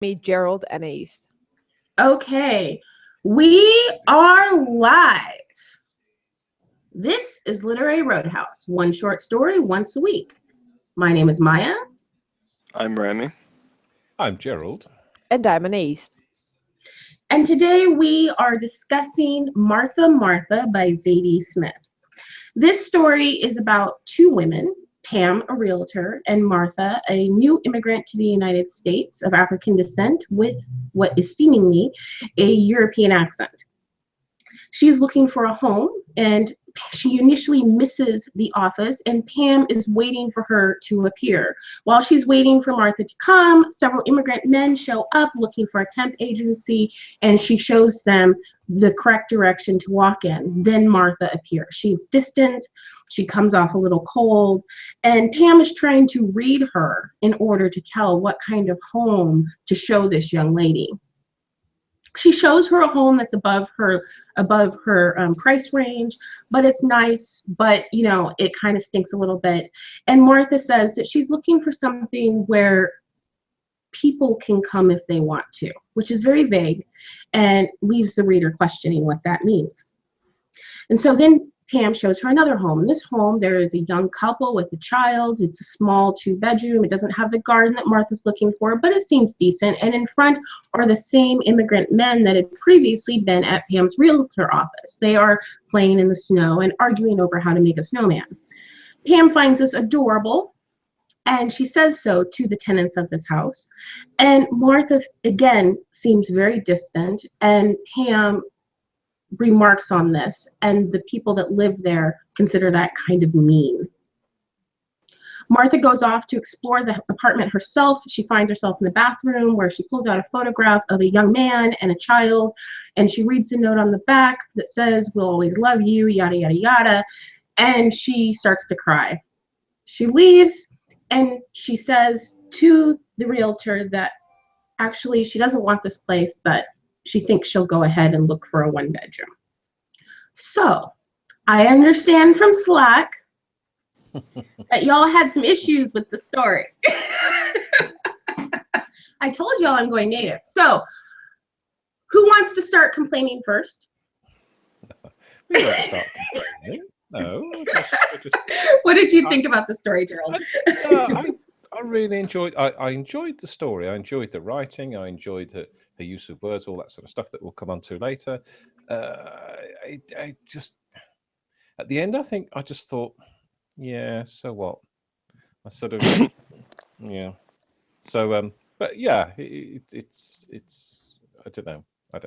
Me, Gerald, and Ace. Okay, we are live. This is Literary Roadhouse, one short story once a week. My name is Maya. I'm Remy. I'm Gerald. And I'm an Ace. And today we are discussing Martha Martha by Zadie Smith. This story is about two women, Pam, a realtor, and Martha, a new immigrant to the United States of African descent with what is seemingly a European accent. She's looking for a home, and she initially misses the office, and Pam is waiting for her to appear. While she's waiting for Martha to come, several immigrant men show up looking for a temp agency, and she shows them the correct direction to walk in. Then Martha appears. She's distant, she comes off a little cold, and Pam is trying to read her in order to tell what kind of home to show this young lady. She shows her a home that's above her price range, but it's nice, but it kind of stinks a little bit. And Martha says that she's looking for something where people can come if they want to, which is very vague and leaves the reader questioning what that means. And so then Pam shows her another home. In this home, there is a young couple with a child. It's a small 2-bedroom. It doesn't have the garden that Martha's looking for, but it seems decent. And in front are the same immigrant men that had previously been at Pam's realtor office. They are playing in the snow and arguing over how to make a snowman. Pam finds this adorable, and she says so to the tenants of this house. And Martha, again, seems very distant, and Pam remarks on this, and the people that live there consider that kind of mean. Martha goes off to explore the apartment herself. She finds herself in the bathroom where she pulls out a photograph of a young man and a child, and she reads a note on the back that says, "We'll always love you, yada, yada, yada," and she starts to cry. She leaves, and she says to the realtor that actually she doesn't want this place, but she thinks she'll go ahead and look for a 1-bedroom. So I understand from Slack that y'all had some issues with the story. I told y'all I'm going native. So who wants to start complaining first? We won't start complaining. No. What did you think about the story, Gerald? I really enjoyed. I enjoyed the story. I enjoyed the writing. I enjoyed the use of words, all that sort of stuff that we'll come on to later. I just at the end, I just thought, yeah, so what? I sort of, yeah. So, but yeah, it's. I don't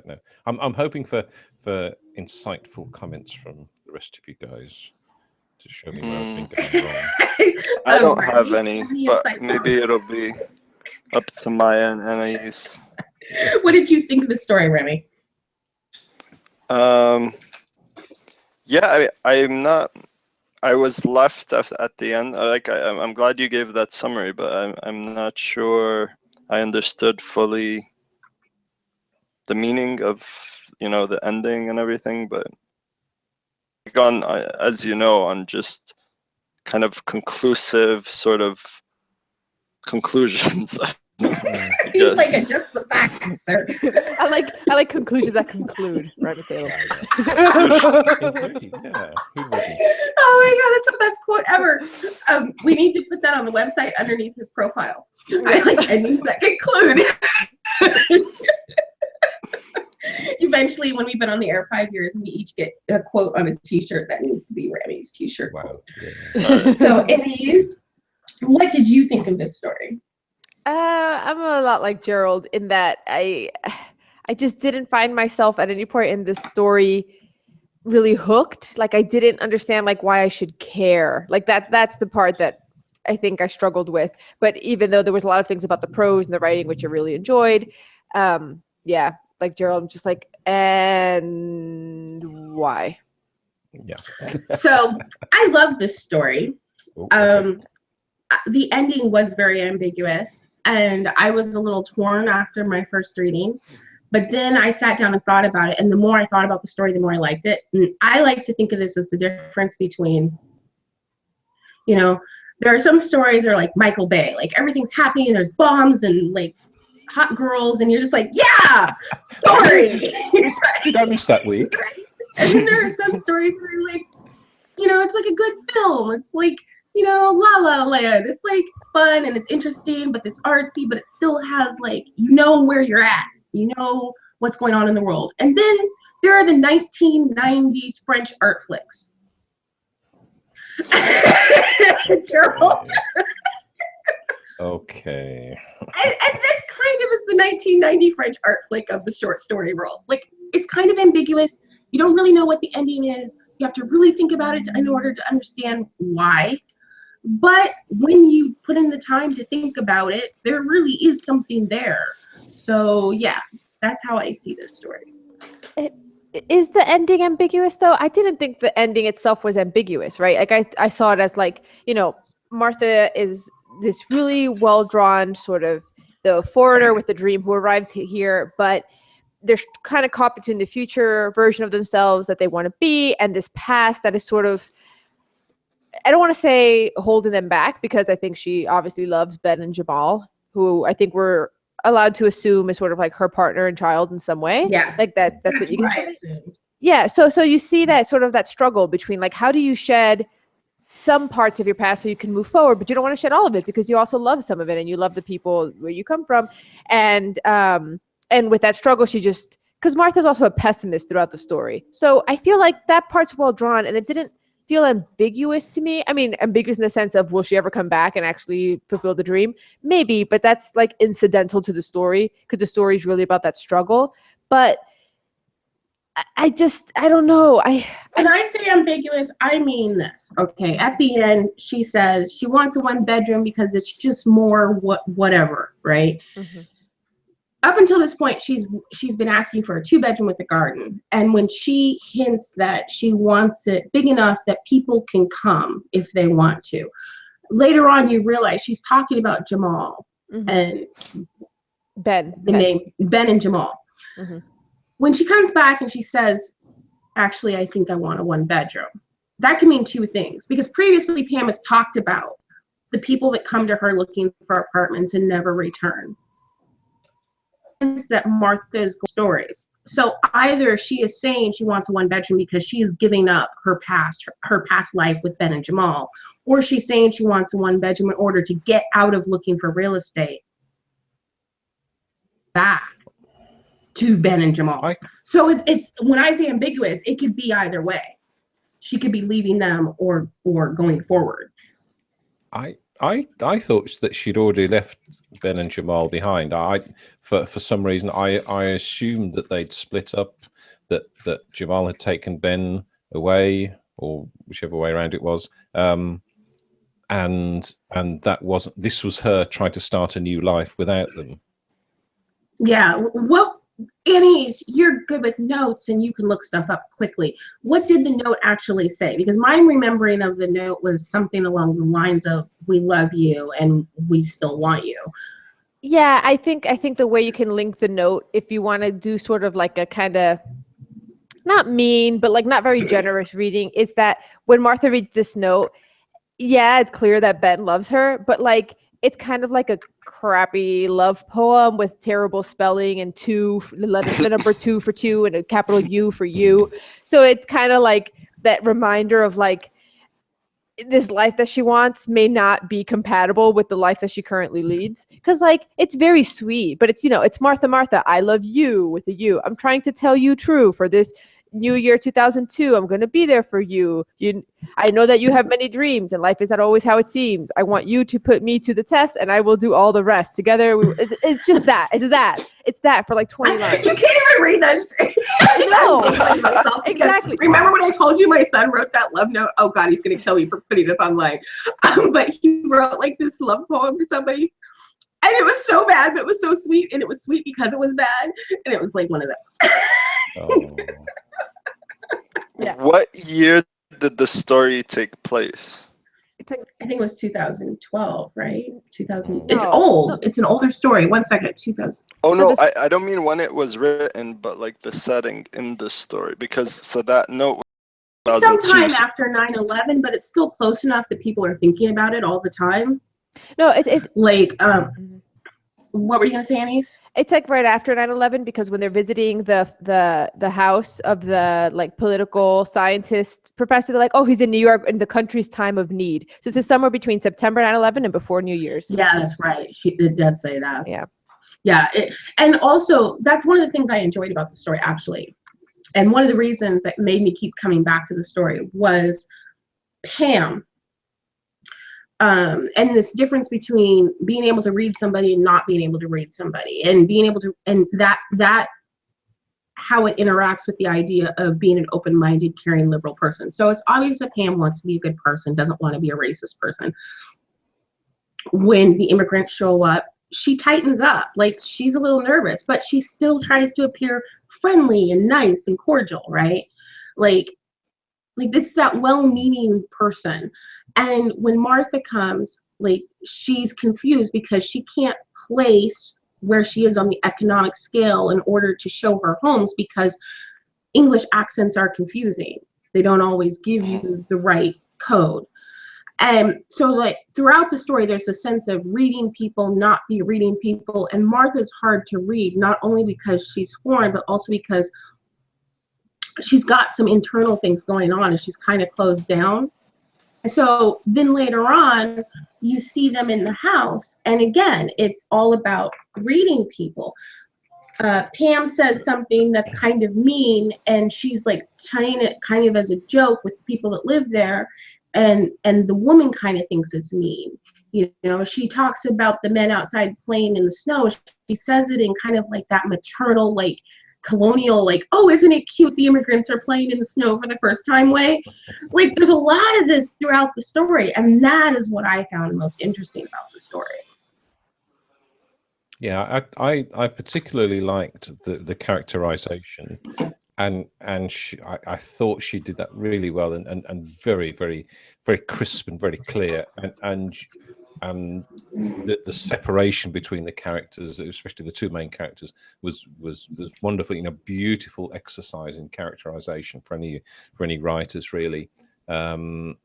know. I'm hoping for insightful comments from the rest of you guys to show me where I've been going wrong. I don't have any, but maybe it'll be up to Maya and Anais. What did you think of the story, Remy? Yeah, I was left at the end. I'm glad you gave that summary, but I'm not sure I understood fully the meaning of the ending and everything. But as you know, on just kind of conclusive sort of conclusions. He's like, just the facts, sir. I like conclusions that conclude. Right, Salem. Yeah, who wouldn't? Oh my God, that's the best quote ever. We need to put that on the website underneath his profile. I like endings that conclude. Eventually, when we've been on the air 5 years, we each get a quote on a T-shirt that needs to be Remy's T-shirt. Wow. Yeah. So, Anais, what did you think of this story? I'm a lot like Gerald in that I just didn't find myself at any point in this story really hooked. Like I didn't understand like why I should care. Like that's the part that I think I struggled with. But even though there was a lot of things about the prose and the writing which I really enjoyed, yeah, like Gerald, I'm just like, and why? Yeah. So I love this story. Okay. The ending was very ambiguous, and I was a little torn after my first reading. But then I sat down and thought about it, and the more I thought about the story, the more I liked it. And I like to think of this as the difference between, there are some stories that are like Michael Bay, like everything's happening, and there's bombs and like hot girls, and you're just like, yeah, story. Did I miss that week? Right? And then there are some stories where you're like, you know, it's like a good film. It's like, you know, La La Land. It's like fun and it's interesting, but it's artsy, but it still has like, you know where you're at. You know what's going on in the world. And then there are the 1990s French art flicks. Gerald. Okay. And this kind of is the 1990 French art flick of the short story world. Like, it's kind of ambiguous. You don't really know what the ending is. You have to really think about it in order to understand why. But when you put in the time to think about it, there really is something there. So yeah, that's how I see this story. Is the ending ambiguous though? I didn't think the ending itself was ambiguous, right? Like I saw it as like, you know, Martha is this really well-drawn sort of the foreigner with the dream who arrives here, but they're kind of caught between the future version of themselves that they want to be and this past that is sort of, I don't want to say holding them back, because I think she obviously loves Ben and Jamal, who I think we're allowed to assume is sort of like her partner and child in some way. Yeah, like that's what you what can I assumed. Yeah, so you see that sort of that struggle between like, how do you shed some parts of your past so you can move forward, but you don't want to shed all of it because you also love some of it and you love the people where you come from. And with that struggle, she just, because Martha's also a pessimist throughout the story. So I feel like that part's well drawn and it didn't feel ambiguous to me. I mean, ambiguous in the sense of, will she ever come back and actually fulfill the dream? Maybe, but that's like incidental to the story because the story is really about that struggle. But I don't know. When I say ambiguous, I mean this. Okay, at the end, she says she wants a one bedroom because it's just more whatever, right? Mm-hmm. Up until this point, she's been asking for a 2-bedroom with a garden. And when she hints that she wants it big enough that people can come if they want to, later on you realize she's talking about Jamal and Ben. Name Ben and Jamal. Mm-hmm. When she comes back and she says, actually, I think I want a 1-bedroom, that can mean two things. Because previously Pam has talked about the people that come to her looking for apartments and never return. That Martha's stories. So either she is saying she wants a 1-bedroom because she is giving up her past life with Ben and Jamal, or she's saying she wants a 1-bedroom in order to get out of looking for real estate back to Ben and Jamal. So it's when I say ambiguous, it could be either way. She could be leaving them or going forward. I thought that she'd already left Ben and Jamal behind. For some reason I assumed that they'd split up, that Jamal had taken Ben away, or whichever way around it was. And that wasn't, this was her trying to start a new life without them. Yeah. Well, Annie, you're good with notes and you can look stuff up quickly. What did the note actually say? Because my remembering of the note was something along the lines of, we love you and we still want you. Yeah, I think the way you can link the note, if you want to do sort of like a kind of not mean, but like not very generous reading, is that when Martha reads this note, yeah, it's clear that Ben loves her, but like it's kind of like a crappy love poem with terrible spelling and the number 2 for 2 and a capital U for you. So it's kind of like that reminder of like this life that she wants may not be compatible with the life that she currently leads. Because like it's very sweet, but it's, you know, it's Martha, I love you with a U. I'm trying to tell you true for this new year 2002. I'm going to be there for you. I know that you have many dreams and life is not always how it seems. I want you to put me to the test and I will do all the rest. Together, it's just that. It's that for like 20 lines. You can't even read that straight. No, exactly. Remember when I told you my son wrote that love note? Oh God, he's going to kill me for putting this online. But he wrote like this love poem for somebody. And it was so bad, but it was so sweet. And it was sweet because it was bad. And it was like one of those. Oh. Yeah. What year did the story take place? I think it was 2012, right? 2000. No. It's old. It's an older story. 1 second. 2000. Oh no, I don't mean when it was written, but like the setting in the story, because so that note was sometime after 9/11, but it's still close enough that people are thinking about it all the time. No, it's like What were you gonna say, Anise? It's like right after 9/11 because when they're visiting the house of the like political scientist professor, they're like, oh, he's in New York in the country's time of need. So it's somewhere between September 9/11 and before New Year's. Yeah, that's right. It does say that. Yeah. Yeah. And also, that's one of the things I enjoyed about the story, actually. And one of the reasons that made me keep coming back to the story was Pam. And this difference between being able to read somebody and not being able to read somebody, and being able to, and that how it interacts with the idea of being an open-minded, caring, liberal person. So it's obvious that Pam wants to be a good person, doesn't want to be a racist person. When the immigrants show up, she tightens up. Like, she's a little nervous, but she still tries to appear friendly and nice and cordial, right? Like it's that well-meaning person. And when Martha comes, like, she's confused because she can't place where she is on the economic scale in order to show her homes, because English accents are confusing. They don't always give you the right code. And so, like, throughout the story, there's a sense of reading people, not be reading people. And Martha's hard to read, not only because she's foreign, but also because she's got some internal things going on and she's kind of closed down. So then later on, you see them in the house. And again, it's all about reading people. Pam says something that's kind of mean, and she's like saying it kind of as a joke with the people that live there. And the woman kind of thinks it's mean. You know, she talks about the men outside playing in the snow. She says it in kind of like that maternal, like, colonial, like, oh, isn't it cute the immigrants are playing in the snow for the first time way. Like, there's a lot of this throughout the story, and that is what I found most interesting about the story. Yeah, I particularly liked the characterization, and I thought she did that really well, and very, very, very crisp and very clear, and the separation between the characters, especially the two main characters, was wonderful. You know, beautiful exercise in characterization for any writers, really. And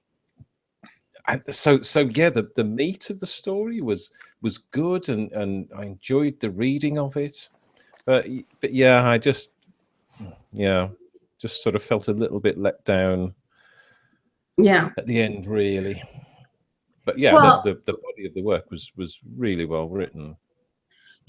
so yeah, the meat of the story was good, and I enjoyed the reading of it. But yeah, I just sort of felt a little bit let down. Yeah. At the end, really. But yeah, well, the body of the work was really well written.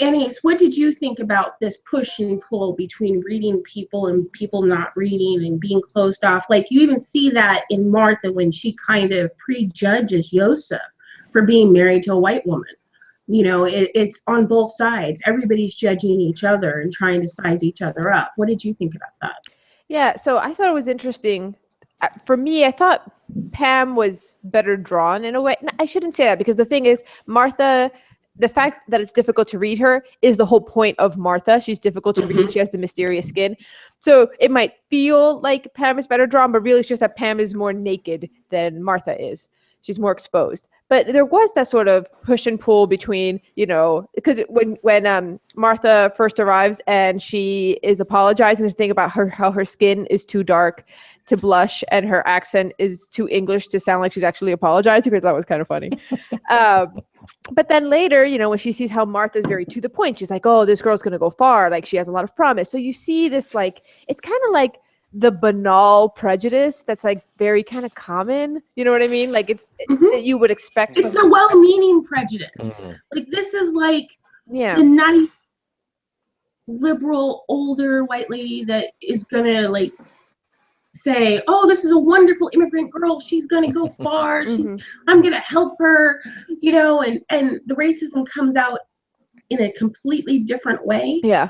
Anise, what did you think about this push and pull between reading people and people not reading and being closed off? Like, you even see that in Martha when she kind of prejudges Yosef for being married to a white woman. You know, it's on both sides. Everybody's judging each other and trying to size each other up. What did you think about that? Yeah, so I thought it was interesting. For me, I thought Pam was better drawn in a way. I shouldn't say that, because the thing is, Martha, the fact that it's difficult to read her is the whole point of Martha. She's difficult to read. She has the mysterious skin. So it might feel like Pam is better drawn, but really it's just that Pam is more naked than Martha is. She's more exposed. But there was that sort of push and pull between, you know, because when Martha first arrives and she is apologizing to think about how her skin is too dark to blush and her accent is too English to sound like she's actually apologizing, because that was kind of funny. But then later, you know, when she sees how Martha's very to the point, she's like, oh, this girl's going to go far. Like, she has a lot of promise. So you see this, like, it's kind of like the banal prejudice that's like very kind of common. You know what I mean? Like, it's that you would expect. It's the well-meaning prejudice. Like, this is like the nutty liberal older white lady that is gonna like say, oh, this is a wonderful immigrant girl, she's gonna go far, I'm gonna help her, you know, and the racism comes out in a completely different way. Yeah.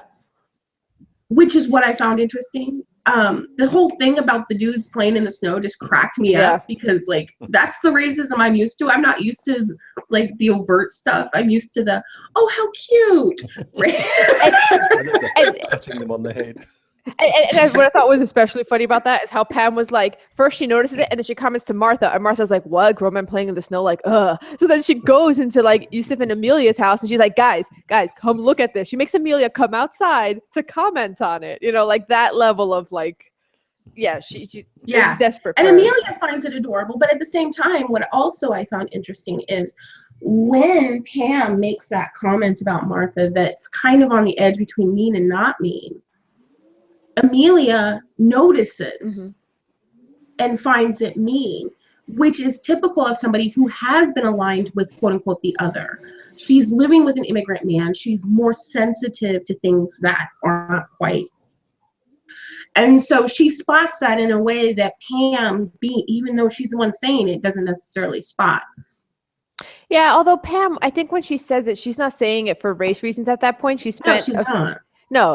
Which is what I found interesting. The whole thing about the dudes playing in the snow just cracked me up, because like, that's the racism I'm used to. I'm not used to like the overt stuff. I'm used to the, oh, how cute. and patting them on the head. And what I thought was especially funny about that is how Pam was like, first she notices it, and then she comments to Martha, and Martha's like, what? Grown men playing in the snow? Like, ugh. So then she goes into like Yusuf and Amelia's house, and she's like, guys, come look at this. She makes Amelia come outside to comment on it. You know, like that level of like, yeah, she's desperate. And Amelia finds it adorable, but at the same time, what also I found interesting is when Pam makes that comment about Martha that's kind of on the edge between mean and not mean, Amelia notices and finds it mean, which is typical of somebody who has been aligned with quote unquote the other. She's living with an immigrant man. She's more sensitive to things that are not quite. And so she spots that in a way that Pam, even though she's the one saying it, doesn't necessarily spot. Yeah, although Pam, I think when she says it, she's not saying it for race reasons at that point. She spent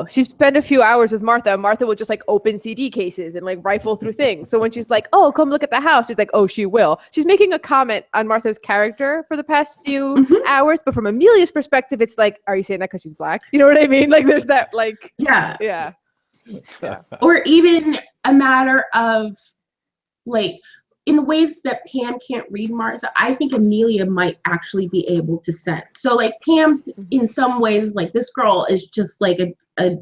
she spent a few hours with Martha. Martha will just like open CD cases and like rifle through things. So when she's like, "Oh, come look at the house," she's like, "Oh, she will." She's making a comment on Martha's character for the past few hours, but from Amelia's perspective, it's like, "Are you saying that because she's black?" You know what I mean? Like, there's that, like, yeah. Or even a matter of like, in the ways that Pam can't read Martha, I think Amelia might actually be able to sense. So like Pam, in some ways, like this girl is just like a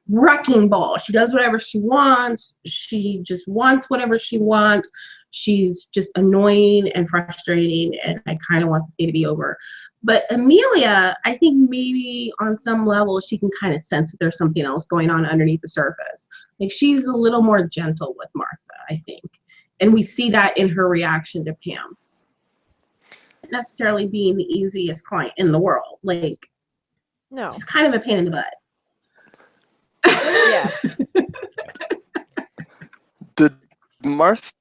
wrecking ball. She does whatever she wants. She just wants whatever she wants. She's just annoying and frustrating, and I kind of want this day to be over. But Amelia, I think maybe on some level she can kind of sense that there's something else going on underneath the surface. Like she's a little more gentle with Martha, I think. And we see that in her reaction to Pam. Not necessarily being the easiest client in the world. Like, no, she's kind of a pain in the butt. Yeah. Did Martha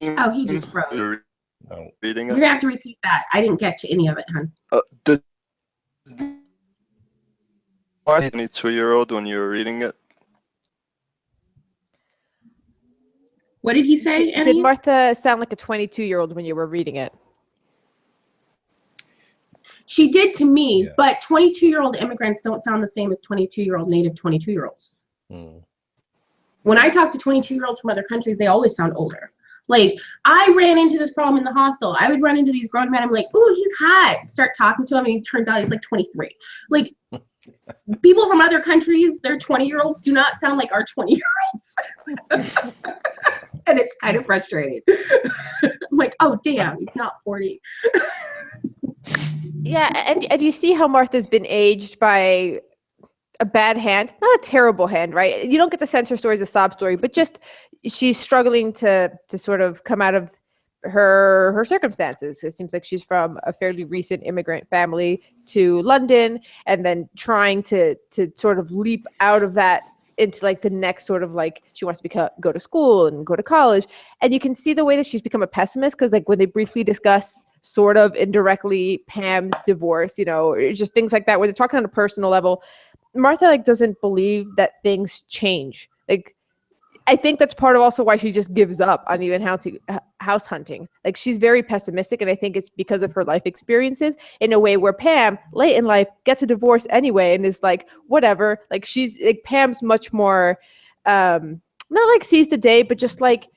Oh, he just froze. Reading it? You're gonna have to repeat that. I didn't catch any of it, hon. Did 22-year-old when you were reading it? What did he say, Did Martha sound like a 22-year-old when you were reading it? She did to me, but 22-year-old immigrants don't sound the same as 22-year-old native 22-year-olds. When I talk to 22-year-olds from other countries, they always sound older. Like, I ran into this problem in the hostel. I would run into these grown men. I'm like, "Ooh, he's hot." Start talking to him, and he turns out he's like 23. Like, people from other countries, their 20-year-olds do not sound like our 20-year-olds. And it's kind of frustrating. I'm like, "Oh, damn, he's not 40. Yeah, and you see how Martha's been aged by a bad hand, not a terrible hand, right? You don't get the sense her story is a sob story, but just she's struggling to sort of come out of her circumstances. It seems like she's from a fairly recent immigrant family to London, and then trying to sort of leap out of that into like the next sort of like she wants to go to school and go to college. And you can see the way that she's become a pessimist, because like when they briefly discuss sort of indirectly Pam's divorce, you know, just things like that, where they're talking on a personal level, Martha like doesn't believe that things change. Like, I think that's part of also why she just gives up on even house hunting. Like, she's very pessimistic, and I think it's because of her life experiences in a way where Pam, late in life, gets a divorce anyway and is like, whatever. Like, she's like, Pam's much more, not like sees the day, but just like,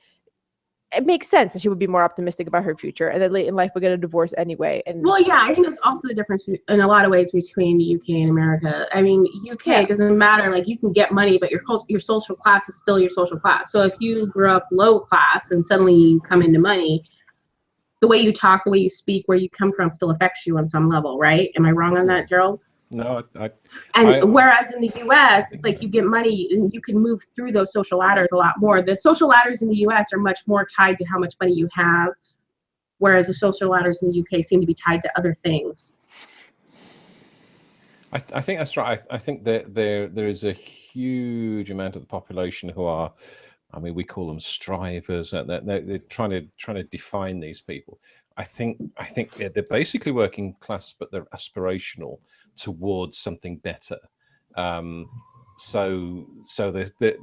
it makes sense that she would be more optimistic about her future, and then late in life would get a divorce anyway. And well, yeah, I think that's also the difference in a lot of ways between the UK and America. I mean, UK, it doesn't matter. Like, you can get money, but your social class is still your social class. So if you grew up low class and suddenly you come into money, the way you talk, the way you speak, where you come from still affects you on some level, right? Am I wrong on that, Gerald? No, whereas in the US, it's like you get money and you can move through those social ladders a lot more. The social ladders in the US are much more tied to how much money you have, whereas the social ladders in the UK seem to be tied to other things. I think that's right. I think that there is a huge amount of the population who are, I mean, we call them strivers. They're trying to define these people. I think they're basically working class, but they're aspirational towards something better. So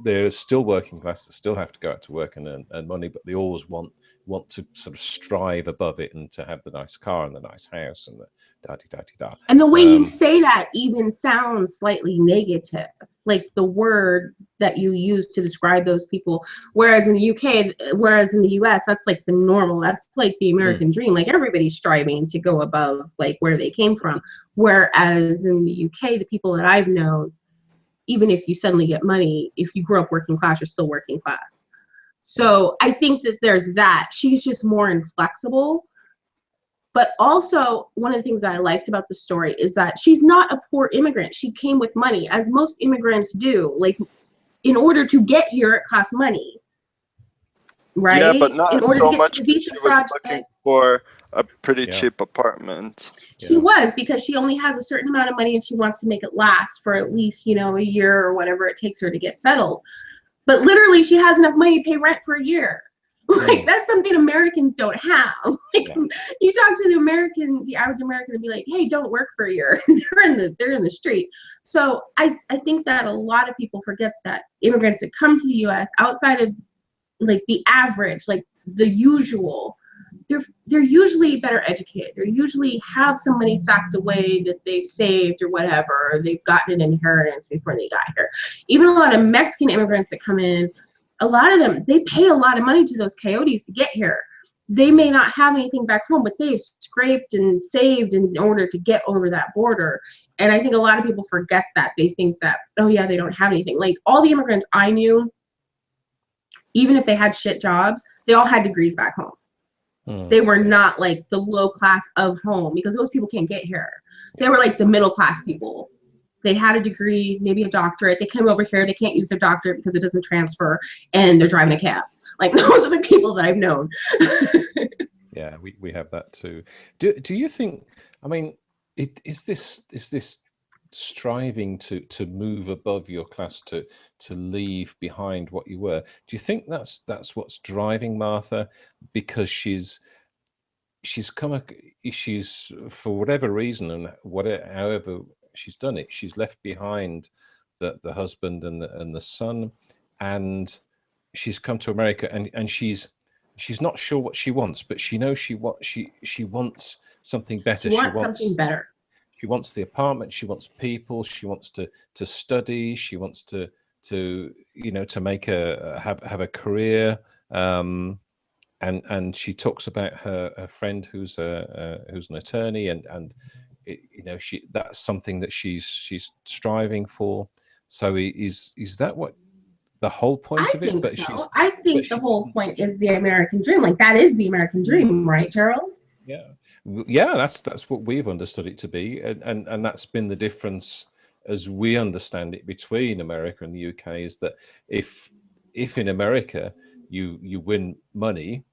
they're still working class. They still have to go out to work and earn money, but they always want to sort of strive above it and to have the nice car and the nice house and the da-di-da-di-da. And the way you say that even sounds slightly negative, like the word that you use to describe those people. Whereas in the UK, whereas in the US, that's like the normal. That's like the American dream. Like, everybody's striving to go above like where they came from. Whereas in the UK, the people that I've known, even if you suddenly get money, if you grew up working class, you're still working class. So I think that there's that. She's just more inflexible. But also, one of the things that I liked about the story is that she's not a poor immigrant. She came with money, as most immigrants do. Like, in order to get here, it costs money, right? Yeah, but In not order to so get much. the visa She was project, looking for a pretty Yeah. cheap apartment. she Yeah. was, because she only has a certain amount of money and she wants to make it last for at least, you know, a year or whatever it takes her to get settled. But literally, she has enough money to pay rent for a year. Like, that's something Americans don't have. Like, Yeah. you talk to the average American, and be like, "Hey, don't work for a year." They're in the street. So I think that a lot of people forget that immigrants that come to the U.S. outside of like the average, like the usual, they're usually better educated. They usually have some money socked away that they've saved or whatever. Or they've gotten an inheritance before they got here. Even a lot of Mexican immigrants that come in, a lot of them, they pay a lot of money to those coyotes to get here. They may not have anything back home, but they've scraped and saved in order to get over that border. And I think a lot of people forget that. They think that, oh yeah, they don't have anything. Like, all the immigrants I knew, even if they had shit jobs, they all had degrees back home. They were not like the low class of home, because those people can't get here. They were like the middle class people. They had a degree, maybe a doctorate. They came over here. They can't use their doctorate because it doesn't transfer, and they're driving a cab. Like, those are the people that I've known. Yeah, we have that too. Do you think? I mean, is this striving to move above your class, to leave behind what you were? Do you think that's what's driving Martha? Because she's for whatever reason, and however she's done it, she's left behind the husband and the son, and she's come to America, and she's not sure what she wants, but she knows she wants something better. She wants something better. She wants the apartment. She wants people. She wants to study. She wants to make have a career. And she talks about her friend who's an attorney, and that's something that she's striving for. So is that what the whole point of it? I think so. I think the whole point is the American dream. Like, that is the American dream, right, Gerald? Yeah, that's what we've understood it to be, and that's been the difference as we understand it between America and the UK, is that if in America you win money,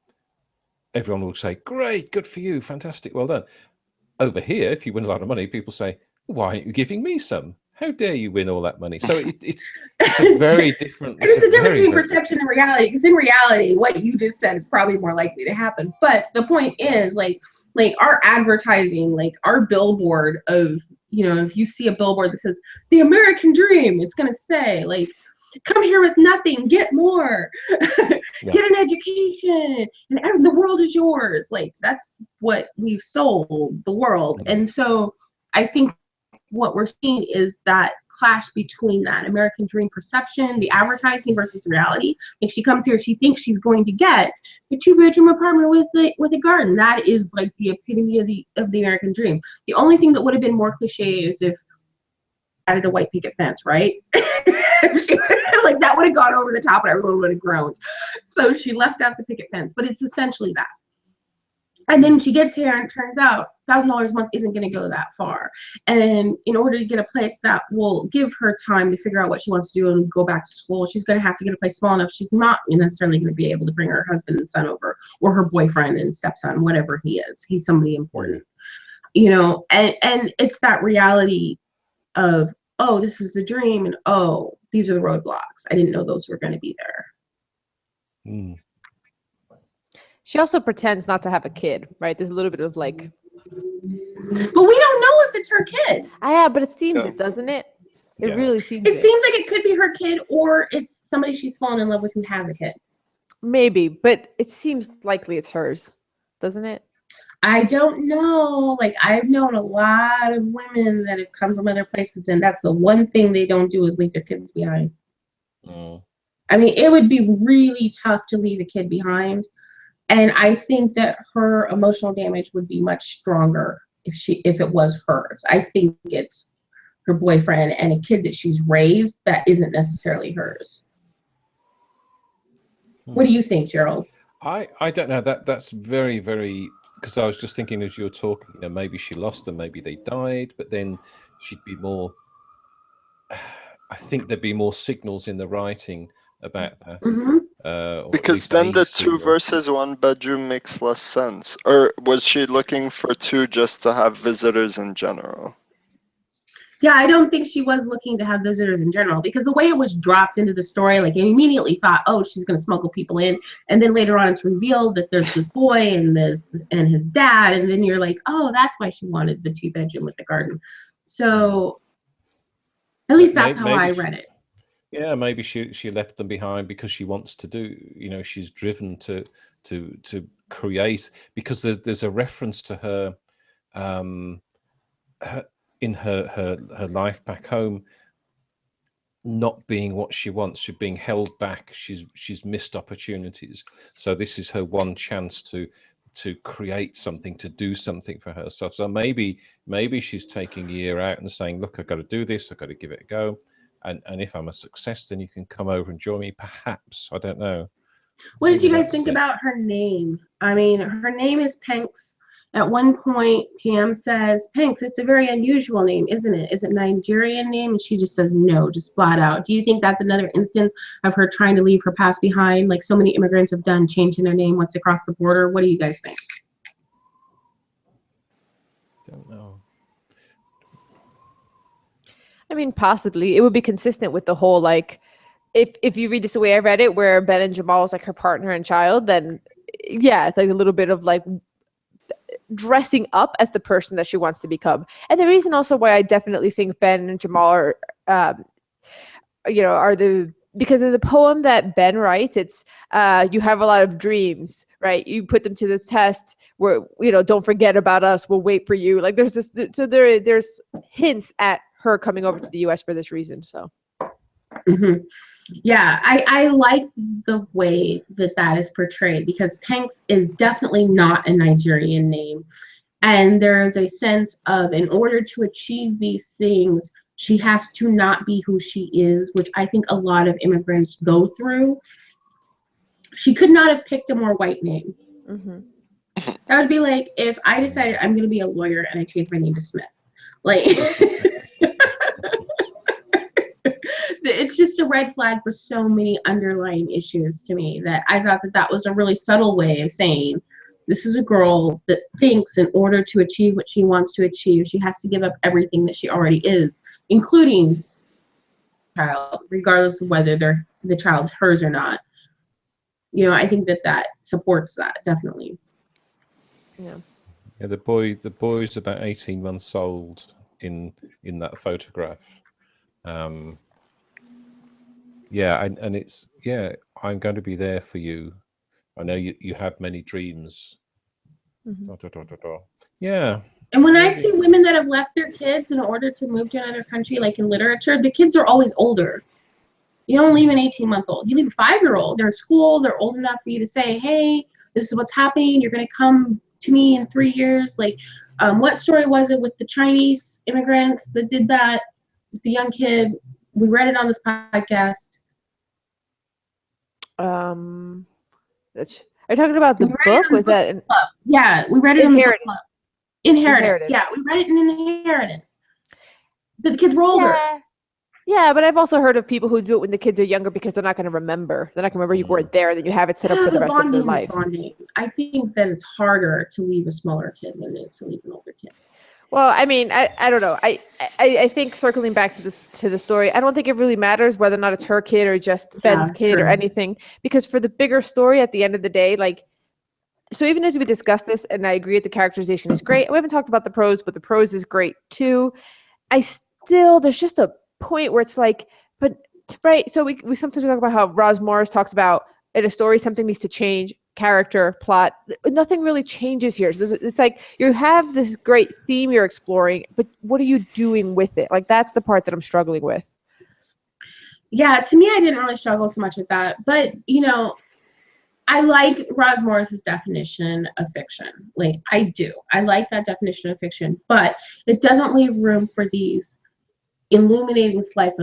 everyone will say, "Great, good for you, fantastic, well done." Over here, if you win a lot of money, people say, "Why aren't you giving me some? How dare you win all that money?" So it's a very different. It's a difference between perception and reality, because in reality, what you just said is probably more likely to happen. But the point is, like our advertising, like our billboard of, if you see a billboard that says the American dream, it's going to say, like, come here with nothing, get more, get an education, and the world is yours. Like, that's what we've sold the world. And so I think what we're seeing is that clash between that American dream perception, the advertising, versus reality. Like, she comes here, she thinks she's going to get a 2-bedroom apartment with a garden. That is like the epitome of the American dream. The only thing that would have been more cliche is if added a white picket fence, right? Like, that would have gone over the top and everyone would have groaned. So she left out the picket fence, but it's essentially that. And then she gets here, and it turns out $1,000 a month isn't going to go that far. And in order to get a place that will give her time to figure out what she wants to do and go back to school, she's going to have to get a place small enough. She's not necessarily going to be able to bring her husband and son over, or her boyfriend and stepson, whatever he is. He's somebody important, and it's that reality of, oh, this is the dream, and oh, these are the roadblocks. I didn't know those were going to be there. She also pretends not to have a kid, right? There's a little bit of like, but we don't know if it's her kid. Yeah, but it seems it, doesn't it? It really seems it. Seems like it could be her kid, or it's somebody she's fallen in love with who has a kid. Maybe, but it seems likely it's hers, doesn't it? I don't know. Like, I've known a lot of women that have come from other places, and that's the one thing they don't do, is leave their kids behind. I mean, it would be really tough to leave a kid behind. And I think that her emotional damage would be much stronger if it was hers. I think it's her boyfriend and a kid that she's raised that isn't necessarily hers. What do you think, Gerald? I don't know. That's very, very, because I was just thinking as you were talking, you know, maybe she lost them, maybe they died, but then she'd be more, I think there'd be more signals in the writing about that. Mm-hmm. Or at Because least then the a 2 signal. versus 1 bedroom makes less sense. Or was she looking for 2 just to have visitors in general? Yeah, I don't think she was looking to have visitors in general, because the way it was dropped into the story, like, I immediately thought, oh, she's going to smuggle people in, and then later on it's revealed that there's this boy and his dad, and then you're like, oh, that's why she wanted the 2-bedroom with the garden. So at least that's how I read it. Yeah, maybe she left them behind because she wants to do, you know, she's driven to create, because there's a reference to her, in her life back home not being what she wants. She's being held back. She's missed opportunities. So this is her one chance to create something, to do something for herself. So maybe she's taking a year out and saying, look, I've got to do this, I've got to give it a go. And if I'm a success, then you can come over and join me, perhaps. I don't know. What did you guys think about her name? I mean, her name is Panks. At one point, Pam says, Panks, it's a very unusual name, isn't it? Is it a Nigerian name? And she just says no, just flat out. Do you think that's another instance of her trying to leave her past behind, like so many immigrants have done, changing their name once they cross the border? What do you guys think? Don't know. I mean, possibly. It would be consistent with the whole, like, if you read this the way I read it, where Ben and Jamal is like her partner and child, then yeah, it's like a little bit of like dressing up as the person that she wants to become. And the reason also why I definitely think Ben and Jamal are, because of the poem that Ben writes, it's you have a lot of dreams, right? You put them to the test, where, you know, don't forget about us, we'll wait for you. Like there's this, so there's hints at her coming over to the US for this reason. So mm-hmm. Yeah, I like the way that is portrayed, because Panks is definitely not a Nigerian name. And there is a sense of, in order to achieve these things, she has to not be who she is, which I think a lot of immigrants go through. She could not have picked a more white name. mm-hmm. That would be like if I decided I'm going to be a lawyer and I changed my name to Smith. Like... It's just a red flag for so many underlying issues to me, that I thought that was a really subtle way of saying, this is a girl that thinks in order to achieve what she wants to achieve, she has to give up everything that she already is, including child, regardless of whether the child's hers or not. You know, I think that supports that, definitely. Yeah. Yeah, the boy's about 18 months old in that photograph. Yeah, and it's, yeah, I'm going to be there for you. I know you have many dreams. Mm-hmm. Yeah. And when I see women that have left their kids in order to move to another country, like in literature, the kids are always older. You don't leave an 18-month-old. You leave a 5-year-old. They're in school. They're old enough for you to say, hey, this is what's happening. You're going to come to me in 3 years. Like, what story was it with the Chinese immigrants that did that? The young kid. We read it on this podcast. Are you talking about the book? Was that yeah, we read it in the book club. Inheritance. Yeah, we read it in Inheritance. But the kids were older. Yeah, but I've also heard of people who do it when the kids are younger because they're not going to remember. They're not going to remember you weren't there, then you have it set up for the rest of their life. I think that it's harder to leave a smaller kid than it is to leave an older kid. Well, I mean, I don't know. I think, circling back to the story, I don't think it really matters whether or not it's her kid or just Ben's kid or anything, because for the bigger story at the end of the day, like, so even as we discussed this, and I agree that the characterization is great, we haven't talked about the prose, but the prose is great too. There's just a point where it's like, but right, so we sometimes talk about how Roz Morris talks about in a story something needs to change, character, plot, nothing really changes here. So it's like you have this great theme you're exploring, but what are you doing with it? Like, that's the part that I'm struggling with. Yeah, to me, I didn't really struggle so much with that, but you know, I like Roz Morris's definition of fiction. Like, I do. I like that definition of fiction, but it doesn't leave room for these illuminating slice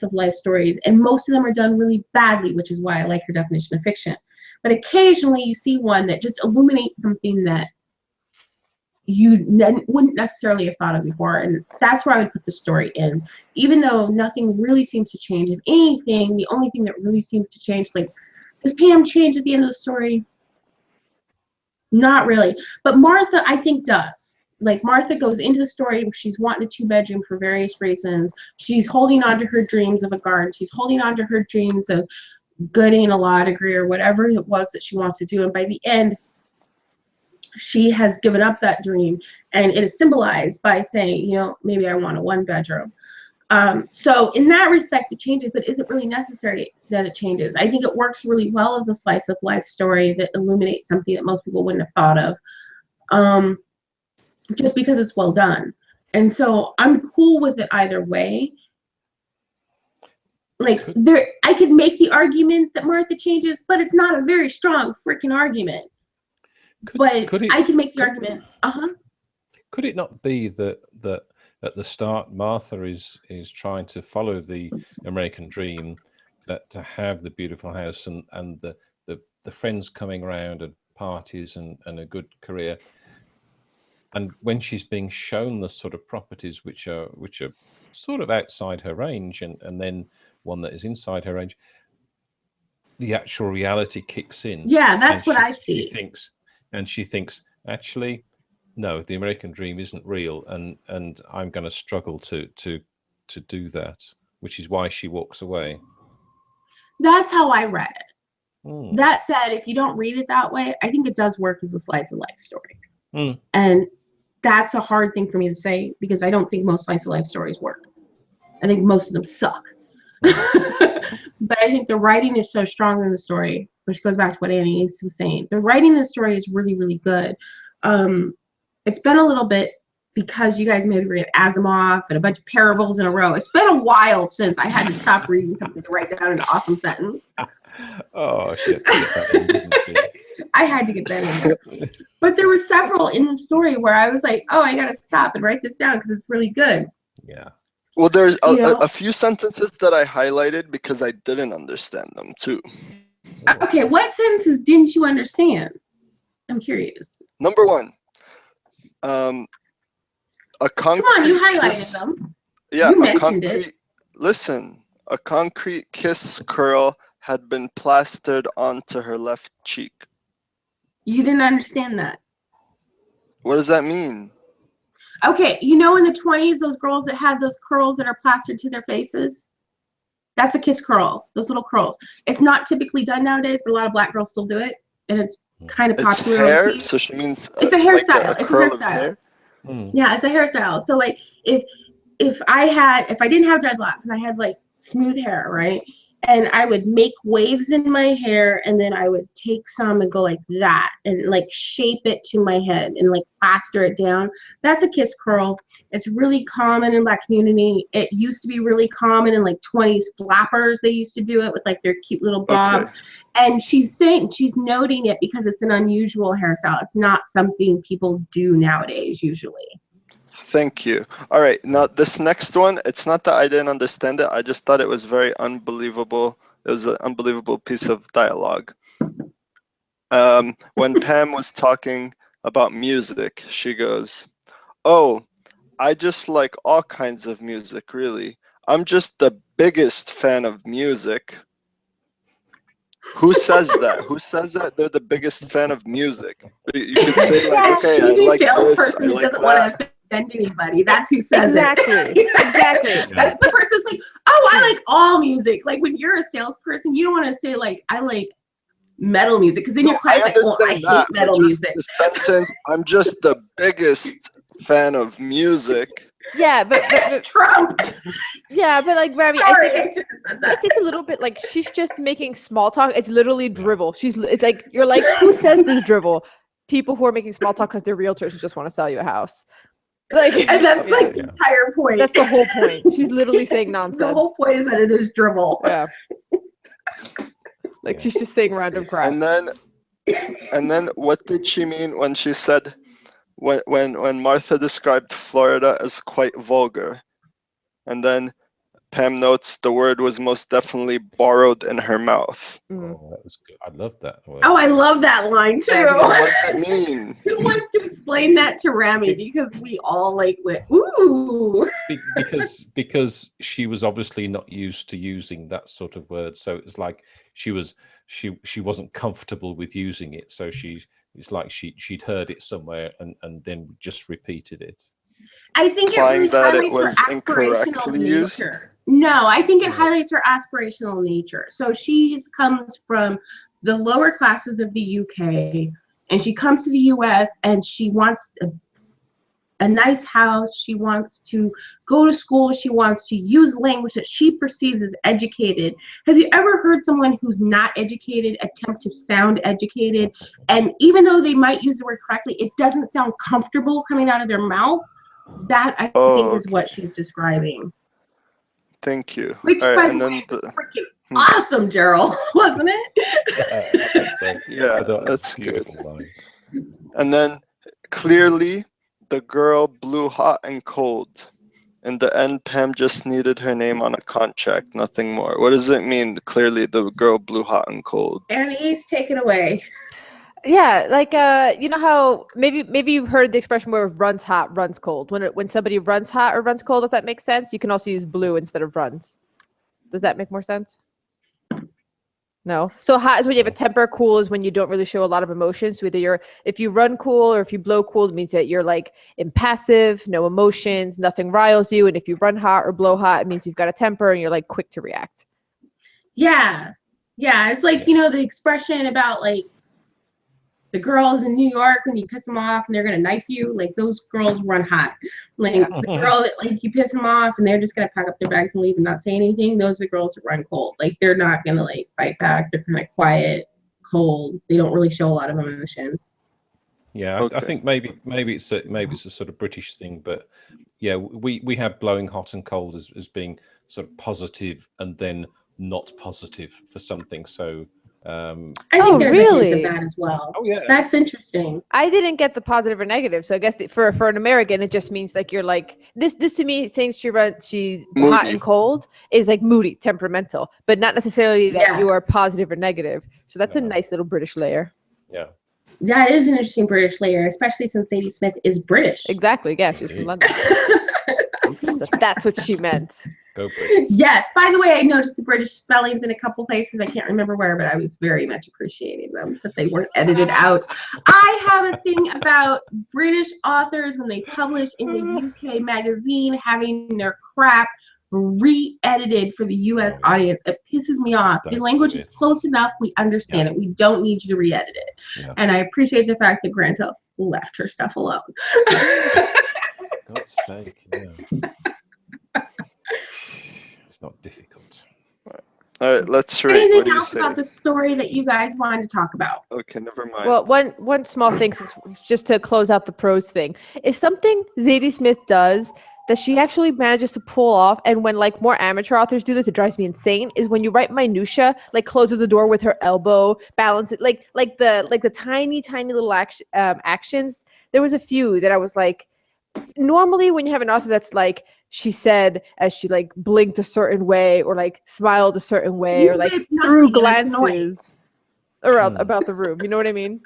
of life stories, and most of them are done really badly, which is why I like her definition of fiction. But occasionally you see one that just illuminates something that you wouldn't necessarily have thought of before, and that's where I would put the story in. Even though nothing really seems to change. If anything, the only thing that really seems to change, like, does Pam change at the end of the story? Not really. But Martha, I think, does. Like, Martha goes into the story, she's wanting a 2-bedroom for various reasons. She's holding on to her dreams of a garden. She's holding on to her dreams of getting a law degree or whatever it was that she wants to do. And by the end, she has given up that dream, and it is symbolized by saying, you know, maybe I want a 1-bedroom. So in that respect, it changes, but is it really necessary that it changes? I think it works really well as a slice of life story that illuminates something that most people wouldn't have thought of, just because it's well done. And so I'm cool with it either way. Like, I could make the argument that Martha changes, but it's not a very strong freaking argument. I can make the argument. Could it not be that at the start Martha is trying to follow the American dream, to have the beautiful house and the friends coming around and parties and a good career, and when she's being shown the sort of properties which are sort of outside her range, and then one that is inside her range, the actual reality kicks in. Yeah, that's what I see. She thinks, actually, no, the American dream isn't real, and I'm going to struggle to do that, which is why she walks away. That's how I read it. That said, if you don't read it that way, I think it does work as a slice of life story. And that's a hard thing for me to say, because I don't think most slice of life stories work. I think most of them suck. But I think the writing is so strong in the story, which goes back to what Annie was saying. The writing in the story is really, really good. It's been a little bit, because you guys made me read Asimov and a bunch of parables in a row. It's been a while since I had to stop reading something to write down an awesome sentence. Oh, shit. I had to get that in. But there were several in the story where I was like, oh, I got to stop and write this down because it's really good. Yeah. Well, there's a few sentences that I highlighted because I didn't understand them too. Okay, what sentences didn't you understand? I'm curious. Number 1, a concrete. Come on, you highlighted them. Yeah, you mentioned it. Listen, a concrete kiss curl had been plastered onto her left cheek. You didn't understand that. What does that mean? Okay, you know, in the 20s, those girls that had those curls that are plastered to their faces, that's a kiss curl, those little curls. It's not typically done nowadays, but a lot of black girls still do it, and it's kind of popular. It's hair, so she means it's a hairstyle. Like a curl of hair. Yeah, it's a hairstyle. So like, if I didn't have dreadlocks and I had like smooth hair, right? And I would make waves in my hair, and then I would take some and go like that and like shape it to my head and like plaster it down. That's a kiss curl. It's really common in Black community. It used to be really common in like 20s flappers. They used to do it with like their cute little bobs. Okay. And she's noting it because it's an unusual hairstyle. It's not something people do nowadays usually. Thank you. All right, now this next one, it's not that I didn't understand it. I just thought it was very unbelievable. It was an unbelievable piece of dialogue. When Pam was talking about music, she goes, "Oh, I just like all kinds of music, really. I'm just the biggest fan of music." Who says that? Who says that they're the biggest fan of music? You could say like, okay, I like this, I like that. Anybody, that's who says it. Exactly. That's the person that's like, oh, I like all music. Like when you're a salesperson, you don't want to say like, I like metal music, because then your client's like, well, I hate metal music. The sentence, I'm just the biggest fan of music. Yeah, but Trump. Yeah, but like Ravi, I think it's a little bit like she's just making small talk. It's literally drivel. It's like, you're like, who says this drivel? People who are making small talk because they're realtors who just want to sell you a house. Like, and that's like the entire point. That's the whole point. She's literally saying nonsense. The whole point is that it is drivel. Yeah. Like she's just saying random crap. And then what did she mean when she said when Martha described Florida as quite vulgar? And then Pam notes the word was most definitely borrowed in her mouth. Oh, that was good. I love that word. Oh, I love that line too. What does that mean? Who wants to explain that to Rami? Because we all like went, ooh. Because she was obviously not used to using that sort of word, so it's like she wasn't comfortable with using it. So it's like she'd heard it somewhere and then just repeated it. I think it Implying really that it highlights her was aspirational incorrectly used? nature. No, I think it Yeah. highlights her aspirational nature. So she comes from the lower classes of the UK, and she comes to the US, and she wants a nice house. She wants to go to school. She wants to use language that she perceives as educated. Have you ever heard someone who's not educated attempt to sound educated? And even though they might use the word correctly, it doesn't sound comfortable coming out of their mouth. That I think is what she's describing. Thank you. Which, All right, by and the then way, was freaking awesome, Gerald, wasn't it? So yeah, I thought it was that's a beautiful good. line. And then clearly the girl blew hot and cold. In the end, Pam just needed her name on a contract, nothing more. What does it mean? Clearly the girl blew hot and cold. Annie's, take it away. Yeah, like you know how maybe you've heard the expression where runs hot, runs cold. When somebody runs hot or runs cold, does that make sense? You can also use blue instead of runs. Does that make more sense? No. So hot is when you have a temper. Cool is when you don't really show a lot of emotions. So either if you run cool or if you blow cool, it means that you're like impassive, no emotions, nothing riles you. And if you run hot or blow hot, it means you've got a temper and you're like quick to react. Yeah. It's like, you know, the expression about like the girls in New York, when you piss them off and they're gonna knife you, like those girls run hot. Like the girl that like you piss them off and they're just gonna pack up their bags and leave and not say anything. Those are the girls that run cold. Like they're not gonna like fight back. They're kind of quiet, cold. They don't really show a lot of emotion. Yeah, Okay. I think maybe it's a sort of British thing, but yeah, we have blowing hot and cold as being sort of positive and then not positive for something. So I think there's a hint of that as well. Oh yeah, that's interesting. I didn't get the positive or negative, so I guess for an American, it just means like you're like this. This to me, saying she's hot and cold is like moody, temperamental, but not necessarily that you are positive or negative. So that's a nice little British layer. Yeah, that is an interesting British layer, especially since Zadie Smith is British. Exactly. Yeah, she's from London. So that's what she meant. Go Brits. Yes. By the way, I noticed the British spellings in a couple places. I can't remember where, but I was very much appreciating them, that they weren't edited out. I have a thing about British authors when they publish in the UK magazine having their crap re-edited for the US audience. It pisses me off. The language is close enough. We understand it. We don't need you to re-edit it. Yeah. And I appreciate the fact that Granta left her stuff alone. God's sake, yeah. It's not difficult. All right, let's rate. Anything What do you else say? about the story that you guys wanted to talk about? Okay, never mind. Well, one small thing, since just to close out the prose thing, is something Zadie Smith does that she actually manages to pull off. And when like more amateur authors do this, it drives me insane. Is when you write minutia, like closes the door with her elbow, balance it, like the tiny little actions. There was a few that I was like, normally when you have an author that's like, she said as she like blinked a certain way or like smiled a certain way or like threw glances around about the room, you know what I mean?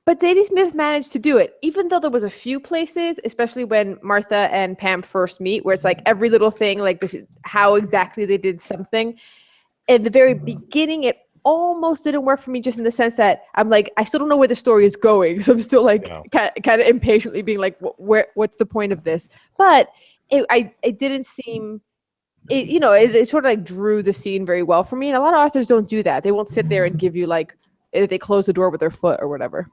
But Zadie Smith managed to do it, even though there was a few places, especially when Martha and Pam first meet, where it's like every little thing, like this, how exactly they did something. At the very beginning, it almost didn't work for me, just in the sense that I'm like, I still don't know where the story is going, so I'm still like kind of impatiently being like, what's the point of this? But it didn't seem, it sort of like drew the scene very well for me. And a lot of authors don't do that. They won't sit there and give you like, they close the door with their foot or whatever.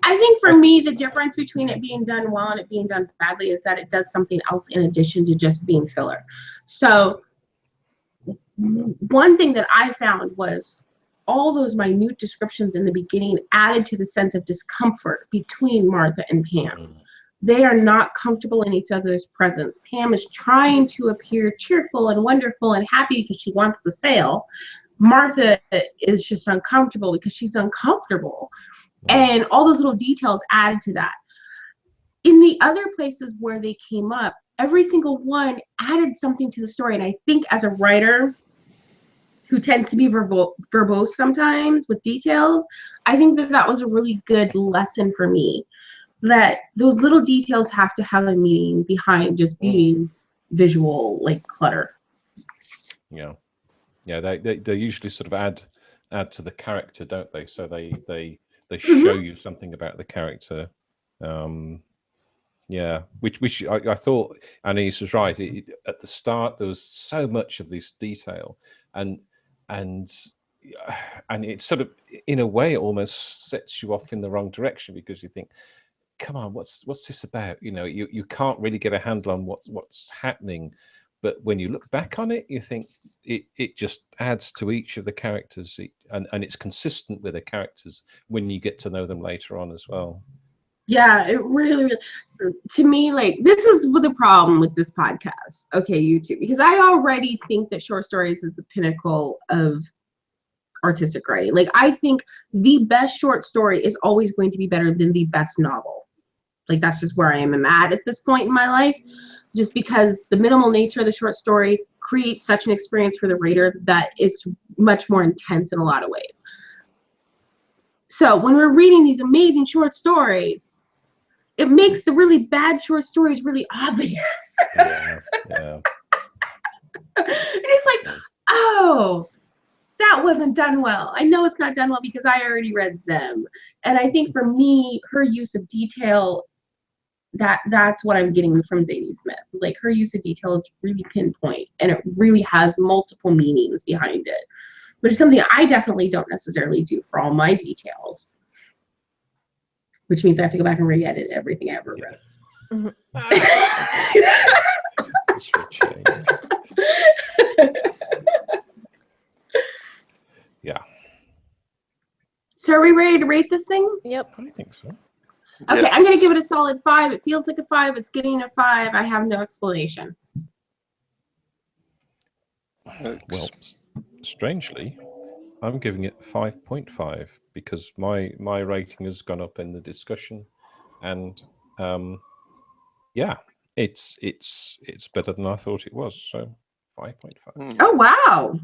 I think for me, the difference between it being done well and it being done badly is that it does something else in addition to just being filler. So one thing that I found was all those minute descriptions in the beginning added to the sense of discomfort between Martha and Pam. They are not comfortable in each other's presence. Pam is trying to appear cheerful and wonderful and happy because she wants the sale. Martha is just uncomfortable because she's uncomfortable. And all those little details added to that. In the other places where they came up, every single one added something to the story. And I think as a writer who tends to be verbose sometimes with details, I think that was a really good lesson for me, that those little details have to have a meaning behind just being visual, like clutter. Yeah, they usually sort of add to the character, don't they? So they show you something about the character. Yeah, which I thought Anise was right. At the start, there was so much of this detail, and it sort of, in a way, it almost sets you off in the wrong direction, because you think, come on, what's this about? You know, you can't really get a handle on what's happening. But when you look back on it, you think it just adds to each of the characters, and it's consistent with the characters when you get to know them later on as well. Yeah, it really, to me, like, this is the problem with this podcast. Okay, YouTube, because I already think that short stories is the pinnacle of artistic writing. Like, I think the best short story is always going to be better than the best novel. Like, that's just where I am at this point in my life, just because the minimal nature of the short story creates such an experience for the reader that it's much more intense in a lot of ways. So when we're reading these amazing short stories, it makes the really bad short stories really obvious. Yeah. And it's like, oh, that wasn't done well. I know it's not done well because I already read them. And I think for me, her use of detail, that's what I'm getting from Zadie Smith. Like, her use of detail is really pinpoint, and it really has multiple meanings behind it, which is something I definitely don't necessarily do for all my details. Which means I have to go back and re-edit everything I ever read. Yeah. So are we ready to rate this thing? Yep. I think so. Okay, Yes. I'm going to give it a solid 5. It feels like a 5. It's getting a 5. I have no explanation. Well, strangely, I'm giving it 5.5 because my rating has gone up in the discussion, and yeah, it's better than I thought it was. So 5.5. Oh, wow.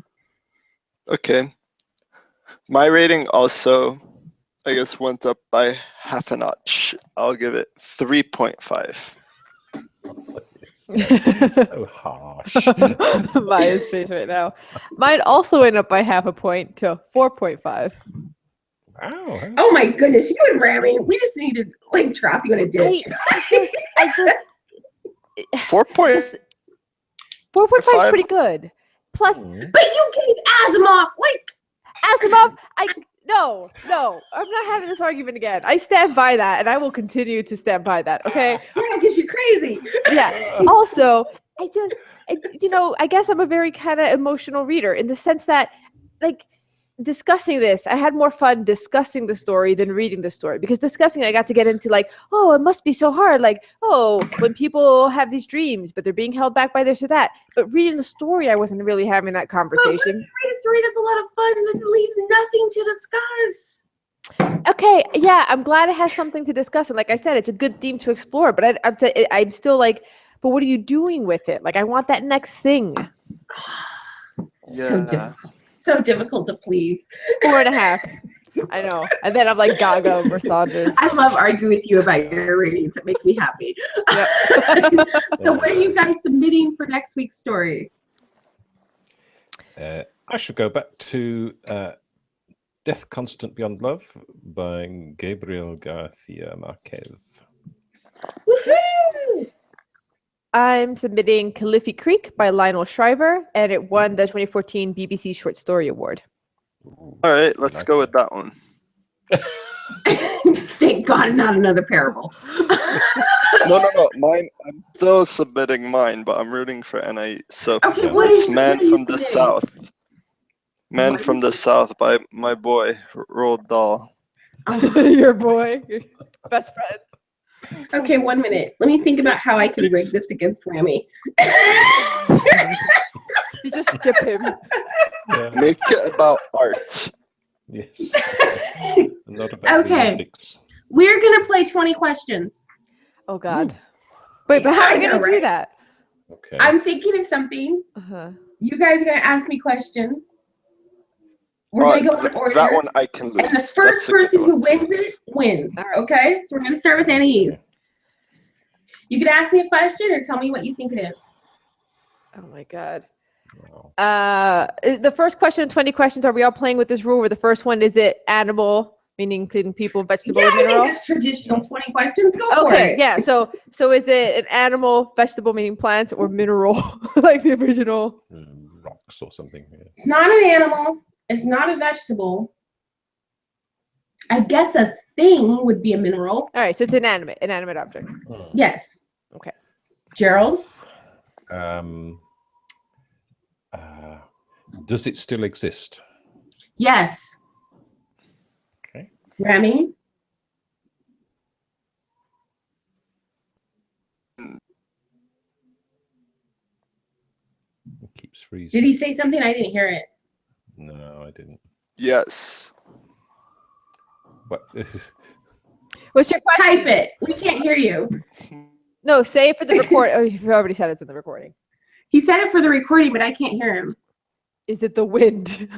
Okay. My rating also, I guess, went up by half a notch. I'll give it 3.5. So harsh. Maya's face right now. Mine also went up by half a point to 4.5. Wow. Oh my goodness, you and Rami, we just need to like drop you in a ditch. I just 4 point. 4.5 is Five. pretty good. Plus, But you gave Asimov like Asimov, no, I'm not having this argument again. I stand by that, and I will continue to stand by that. Okay. yeah, because you're crazy. Yeah. Also, I guess I'm a very kind of emotional reader in the sense that, like, discussing this, I had more fun discussing the story than reading the story, because discussing it, I got to get into like, oh, it must be so hard. Like, oh, when people have these dreams, but they're being held back by this or that. But reading the story, I wasn't really having that conversation. But when you read a story that's a lot of fun that leaves nothing to discuss. Okay, yeah, I'm glad it has something to discuss, and like I said, it's a good theme to explore. But I'm still like, but what are you doing with it? Like, I want that next thing. Yeah. So difficult to please. 4.5. I know. And then I'm like Gaga over Saunders. I love arguing with you about your ratings. It makes me happy. Yep. So what are you guys submitting for next week's story? I should go back to Death Constant Beyond Love by Gabriel Garcia Marquez. Woohoo! I'm submitting Califfi Creek by Lionel Shriver, and it won the 2014 BBC Short Story Award. All right, let's go with that one. Thank God, not another parable. No. Mine. I'm still submitting mine, but I'm rooting for NA. So Okay, Yeah. what it's are Man you from the submitting? South. Man What? from the South by my boy Roald Dahl. Your boy, your best friend. Okay, 1 minute. Let me think about how I can rig this against Rami. You just skip him. Yeah. Make it about art. Yes. Not about the Okay. Olympics. We're gonna play 20 questions. Oh God. Wait, but how I are we know, gonna do right? that? Okay. I'm thinking of something. Uh-huh. You guys are gonna ask me questions. We're gonna go in order. That one I can lose. And the first person who wins it wins. All right. Okay? So we're gonna start with Annie's. You can ask me a question or tell me what you think it is. Oh my god. Wow. The first question of 20 questions, are we all playing with this rule where the first one is it animal, meaning including people, vegetable, Yeah, or I think mineral? that's traditional 20 questions. Go for Okay, it. yeah. So is it an animal, vegetable, meaning plants, or mineral, like the original? Rocks or something. Yeah. It's not an animal. It's not a vegetable. I guess a thing would be a mineral. All right, so it's inanimate object. Yes. Okay. Gerald? Does it still exist? Yes. Okay. Remy? It keeps freezing. Did he say something? I didn't hear it. No, I didn't. Yes. What? What's your question? Type it. We can't hear you. No, say it for the record. Oh, you've already said it's in the recording. He said it for the recording, but I can't hear him. Is it the wind?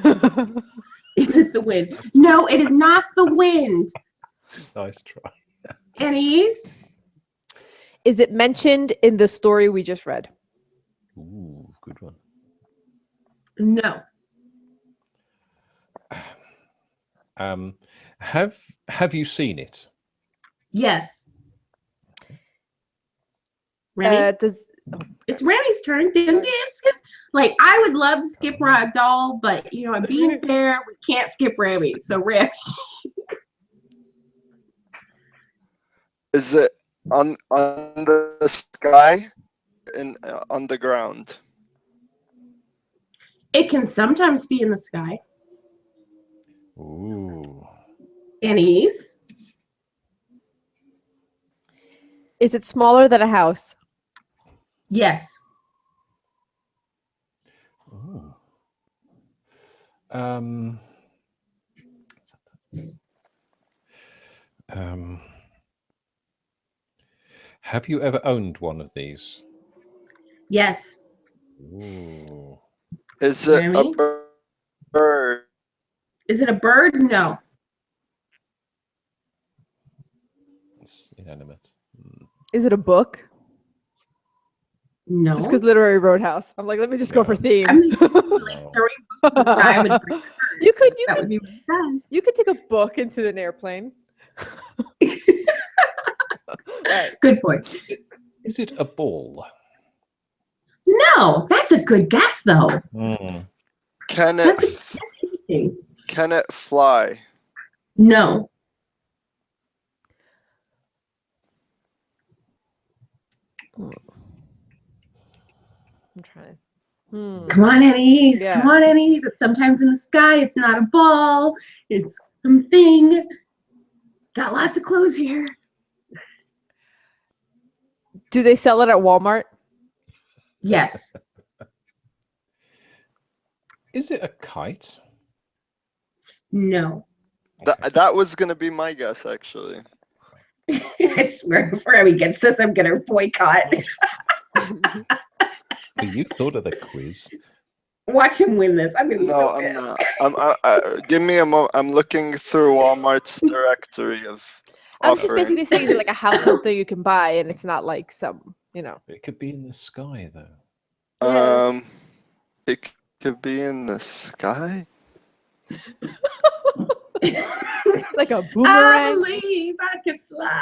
Is it the wind? No, it is not the wind. Nice try. Annie's? Is it mentioned in the story we just read? Ooh, good one. No. Have you seen it? Yes. Remy? It's Remy's turn. Like, I would love to skip Ragdoll, but, you know, I'm being fair. We can't skip Remy. So, Remy. Is it on the sky and on the ground? It can sometimes be in the sky. Ooh. Annie's? Is it smaller than a house? Yes. Ooh. Have you ever owned one of these? Yes. Ooh. Is it Remy? a bird? Is it a bird? No. It's inanimate. Is it a book? No. Just because literary Roadhouse. I'm like, let me just go for No. theme. I mean, like throwing books in the sky would bring birds. That would be fun. You could take a book into an airplane. Right. Good point. Is it a ball? No, that's a good guess, though. Can it That's interesting. can it fly? No. I'm trying. Come on, Annie's. Yeah. Come on, Annie's. It's sometimes in the sky. It's not a ball. It's something. Got lots of clues here. Do they sell it at Walmart? Yes. Is it a kite? No. That was gonna be my guess, actually. I swear, before Abby gets this, I'm gonna boycott. You thought of the quiz. Watch him win this. I'm gonna be No, so I'm pissed. not. Give me a moment. I'm looking through Walmart's directory of I'm just offering. basically saying it's like a household thing you can buy, and it's not like some, It could be in the sky, though. Yes. It could be in the sky. like a I boomerang. believe I can fly.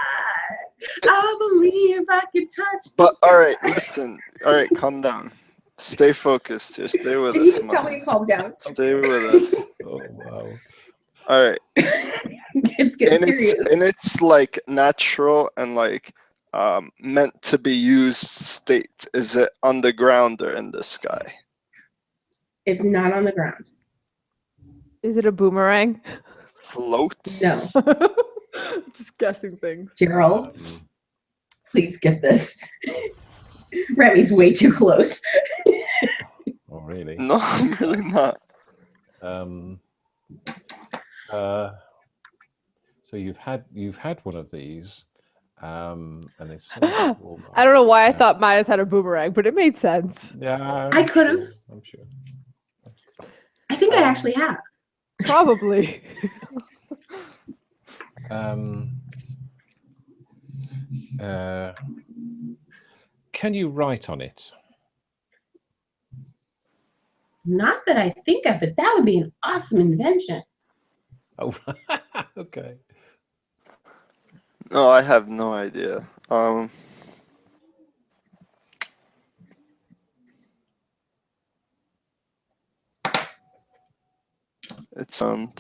I believe I can touch the But sky. all right, listen. All right, calm down. Stay focused here. Stay with Can you us, just tell me man. to calm down? Stay with us. Oh, wow. All right. It's getting serious. In its like natural and like meant to be used state, is it on the ground or in the sky? It's not on the ground. Is it a boomerang? Floats? No. Just guessing things. Gerald, please get this. Remy's way too close. Oh, really? No, I'm really not. So you've had one of these, And there's some at Walmart. I don't know why I thought Maya's had a boomerang, but it made sense. Yeah, I could've. I'm sure. I think I actually have. Probably. Can you write on it? Not that I think of, but that would be an awesome invention. Oh, okay. No, I have no idea. It's Well,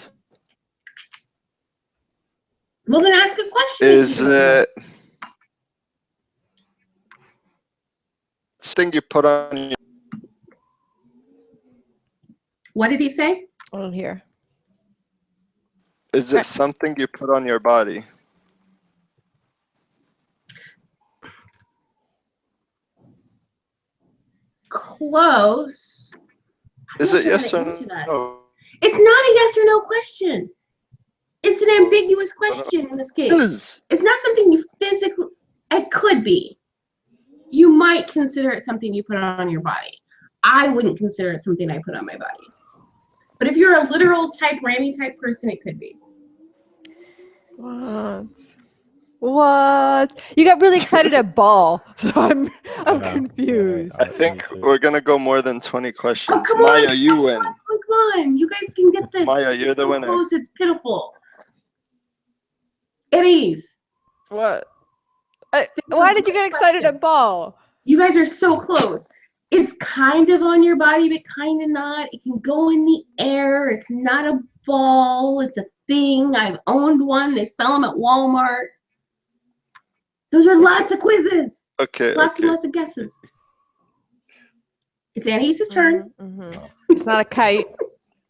then ask a question. Is it thing you put on your? What did he say? I don't hear. Is it something you put on your body? Close. Is it yes or Answer that. no? It's not a yes or no question. It's an ambiguous question in this case. It is. It's not something you physically. It could be. You might consider it something you put on your body. I wouldn't consider it something I put on my body. But if you're a literal type, Rami type person, it could be. What? You got really excited at ball, so I'm confused. I think we're gonna go more than 20 questions. Oh, come Maya, on, you come win. on, come on. You guys can get this. Maya, you're the So winner. close, it's pitiful. It is. What? Why did you get excited at ball? You guys are so close. It's kind of on your body, but kind of not. It can go in the air. It's not a ball. It's a thing. I've owned one. They sell them at Walmart. Those are lots of quizzes. Okay. Lots Okay. and lots of guesses. It's Annie's turn. Mm-hmm. It's not a kite.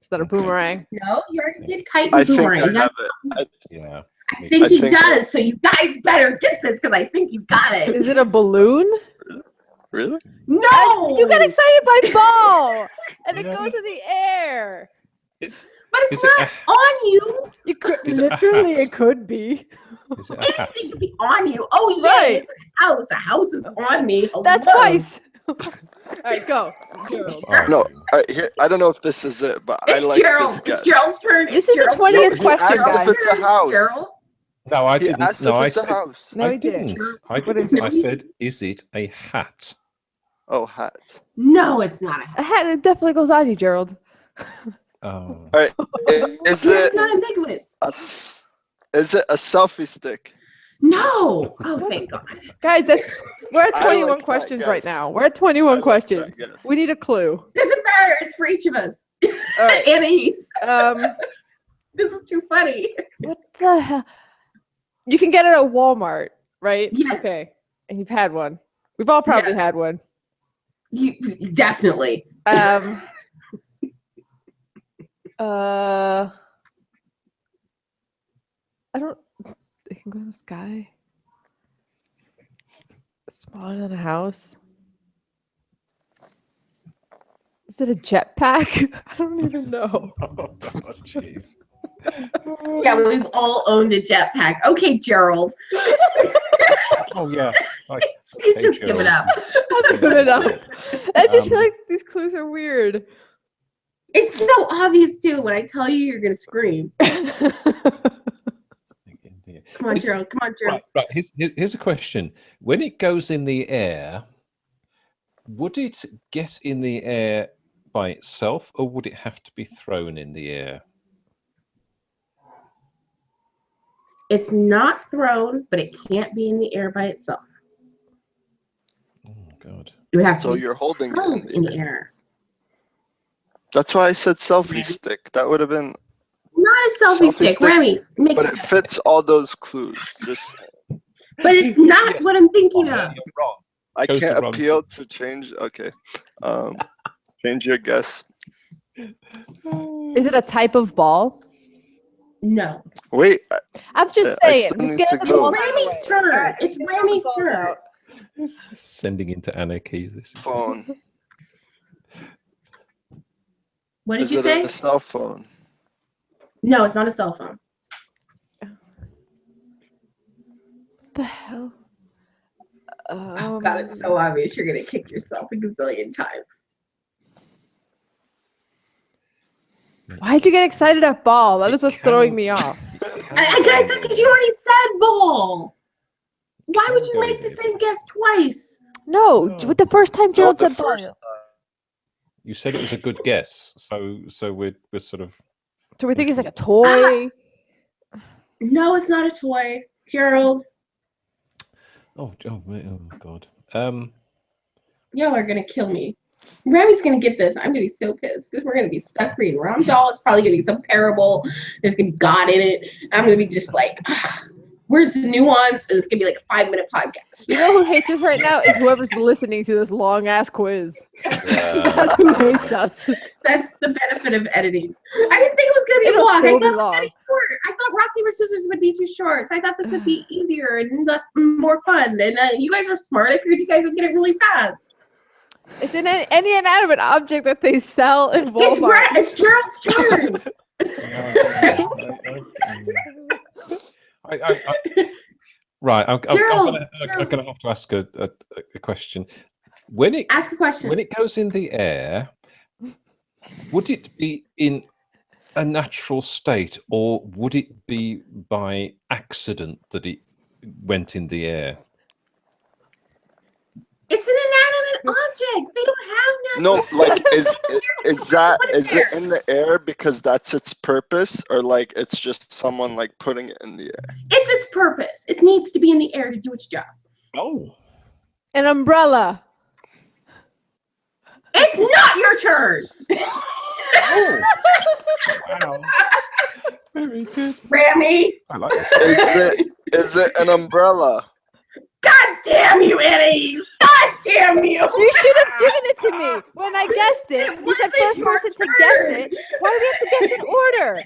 It's not a boomerang. No, you already did kite and I think boomerang. I have it. Yeah. I think he think- does, so you guys better get this because I think he's got it. Is it a balloon? Really? No! You got excited by ball, and it Yeah. goes in the air. It's But it's Is it not on you. You could Is it a literally, hat? it could be. is it a hat? Anything could be on you. Oh, yeah, Right. it's a house. A house is on me. That's Hello. twice. All right, go. Gerald. No. Arguing. Here, I don't know if this is it, but I It's like Gerald. this It's guess. Gerald's turn. This is the Gerald's 20th turn. He question, asked guys. if it's a house. Gerald. No, I He didn't. asked No, if I it's a said. house. No, I he did. didn't. I What didn't. is it? I said, is it a hat? Oh, hat. No, it's not a A hat. hat, it definitely goes on you, Gerald. Oh. All right. Is It's it not ambiguous. is it a selfie stick? No. Oh, thank God. Guys, we're at I 21 like that questions right guess. now. We're at 21 I like that questions. guess. We need a clue. Doesn't matter. It's for each of us. All right. Annie's. Um, This is too funny. what the hell? You can get it at Walmart, right? Yes. Okay. And you've had one. We've all probably Yes. had one. You definitely. I don't. It can go in the sky. Smaller than a house. Is it a jetpack? I don't even know. Oh, jeez. Yeah, we've all owned a jetpack. Okay, Gerald. Oh yeah. Like, Please hey, just give it Gerald. up. I'm giving it up. I just feel Um, like these clues are weird. It's so obvious too. When I tell you, you're gonna scream. Come on, It's- Gerald. Come on, Gerald. Right. Here's a question. When it goes in the air, would it get in the air by itself, or would it have to be thrown in the air? It's not thrown, but it can't be in the air by itself. Oh God. It would have to So be you're holding it held in in the the air. That's why I said selfie Right. stick. That would have been, Not a selfie Selfie stick. stick, Remy, make but it. it fits all those clues. Just But it's not Yes. what I'm thinking Oh, of. you're wrong. I Chose the can't wrong appeal to change. Okay, change your guess. Is it a type of ball? No. Wait, I'm just I saying. still Just need get to the go. balls out of the Ramy's way. turn. All right, It's get all the Ramy's balls turn. out. Sending into anarchy. This is phone. What did Is you it say? a cell phone? No, it's not a cell phone. What the hell? Oh God, it's so obvious. You're gonna kick yourself a gazillion times. Why'd you get excited at ball? That It is what's throwing can- me off. I guess because you already said ball. Why would you Can go make the there. same guess twice? No, No. with the first time Gerald Not the said ball. first time. You said it was a good guess, so we're sort of. So we think it's like a toy. No, it's not a toy, Gerald. Oh God. Y'all are gonna kill me. Rami's gonna get this. I'm gonna be so pissed because we're gonna be stuck reading Ram Doll. It's probably gonna be some parable. There's gonna be God in it. I'm gonna be just like, where's the nuance? And it's gonna be like a 5-minute podcast. You know who hates us right now is whoever's listening to this long ass quiz. Yeah. That's who hates us. That's the benefit of editing. I didn't think it was gonna be It'll long. I still thought be it was long. gonna be short. I thought rock paper scissors would be too short. So I thought this would be easier and less more fun. And you guys are smart. I figured you guys would get it really fast. It's in any inanimate object that they sell in Walmart. It's Gerald's turn. Right, I'm Gerald, gonna have to ask a question. When it Ask a question. when it goes in the air, would it be in a natural state, or would it be by accident that it went in the air? It's an inanimate object. They don't have No, natural like is it there? in the air because that's its purpose, or like it's just someone like putting it in the air? It's its purpose. It needs to be in the air to do its job. Oh, An umbrella. It's not your turn. wow! Very good. Rami. I like this. Is it an umbrella? God damn you, Eddie's. God damn you. You should have given it to me when I guessed it. You said wasn't first your person to guess turn. it. Why do we have to guess in order?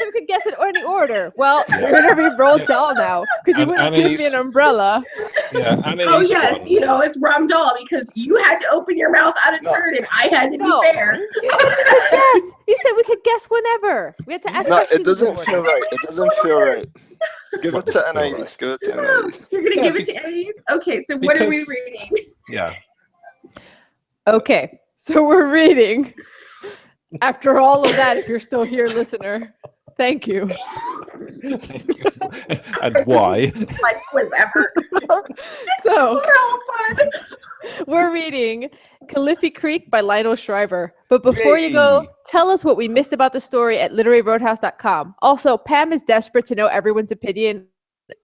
So we could guess in any order. Well, you're gonna be rolled doll now because you wouldn't give me an umbrella. Yeah, Annie's Oh yes, one. you know it's Rum Doll because you had to open your mouth out of turn and I had to be No. fair. You said we could guess. You said we could guess whenever. We had to ask No, questions. it doesn't in feel order. right. It doesn't feel right. Give What it to doesn't feel Anais. right? Give it to No, Anais. you're gonna Yeah, give it to Eddie's? Okay, so what are we because- reading? Yeah. Okay, so we're reading. After all of that, if you're still here, listener, thank you. And why? Like quiz ever. So So fun. we're reading Caliphy Creek by Lionel Shriver. But before you go, Yay. tell us what we missed about the story at literaryroadhouse.com. Also, Pam is desperate to know everyone's opinion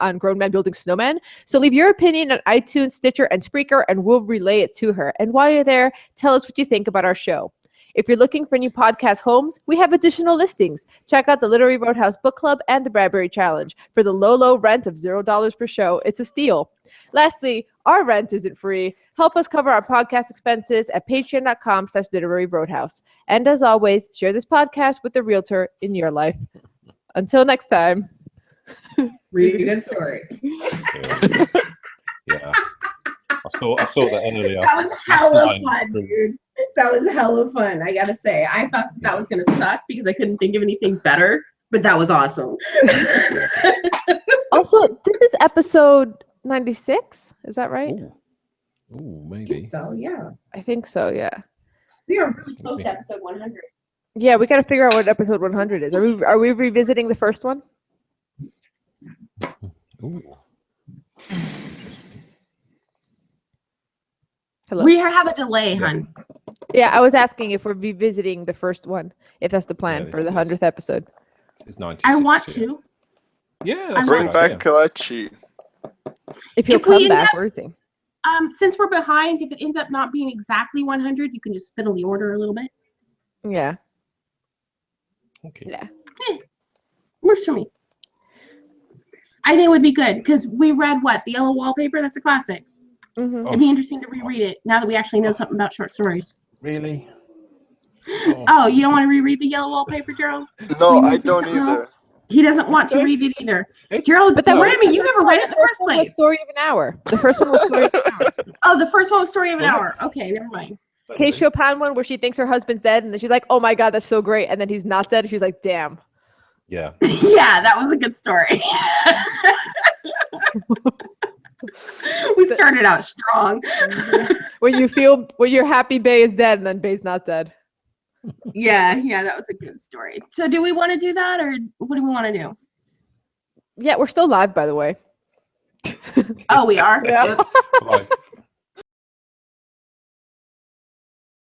on grown men building snowmen. So leave your opinion on iTunes, Stitcher, and Spreaker, and we'll relay it to her. And while you're there, tell us what you think about our show. If you're looking for new podcast homes, we have additional listings. Check out the Literary Roadhouse Book Club and the Bradbury Challenge. For the low rent of $0 per show, it's a steal. Lastly, our rent isn't free. Help us cover our podcast expenses at patreon.com/literary roadhouse. And as always, share this podcast with the realtor in your life. Until next time. Read a good story. Yeah. I saw that earlier. That was hella Fine. fun, dude. That was hella fun, I gotta say. I thought that was gonna suck because I couldn't think of anything better, but that was awesome. Also, this is episode 96. Is that right? Ooh, maybe. So yeah. I think so, yeah. We are really close to episode 100. Yeah, we got to figure out what episode 100 is. Are we revisiting the first one? Ooh. Hello. We have a delay, Yeah. hun. Yeah, I was asking if we're revisiting the first one, if that's the plan Yeah, for the it is. 100th episode. It's 96, I want yeah. to. Yeah, that's a Bring good back idea. Kalechi. If you'll If we come end back, up- where's he? Since we're behind, if it ends up not being exactly 100, you can just fiddle the order a little bit. Yeah. Okay. Yeah. Works for me. I think it would be good because we read what? The Yellow Wallpaper? That's a classic. Mm-hmm. It'd be interesting to reread it now that we actually know something about short stories. Really? Oh, you don't want to reread the Yellow Wallpaper, Gerald? No, You wanna I read don't something either. else? He doesn't want to Okay. read it either. It- Gerald, But that was- Rami, you never read it in the first one was place. Story of an Hour. The first one was Story of an Hour. Oh, the first one was Story of an Was it? Hour. Okay, never mind. Kate Chopin one where she thinks her husband's dead and then she's like, oh my God, that's so great. And then he's not dead. And she's like, damn. Yeah. Yeah, that was a good story. We started out strong. When you're happy Bay is dead and then Bay's not dead. Yeah, that was a good story. So do we want to do that, or what do we want to do? Yeah, we're still live, by the way. Oh, we are? Yeah. Oops.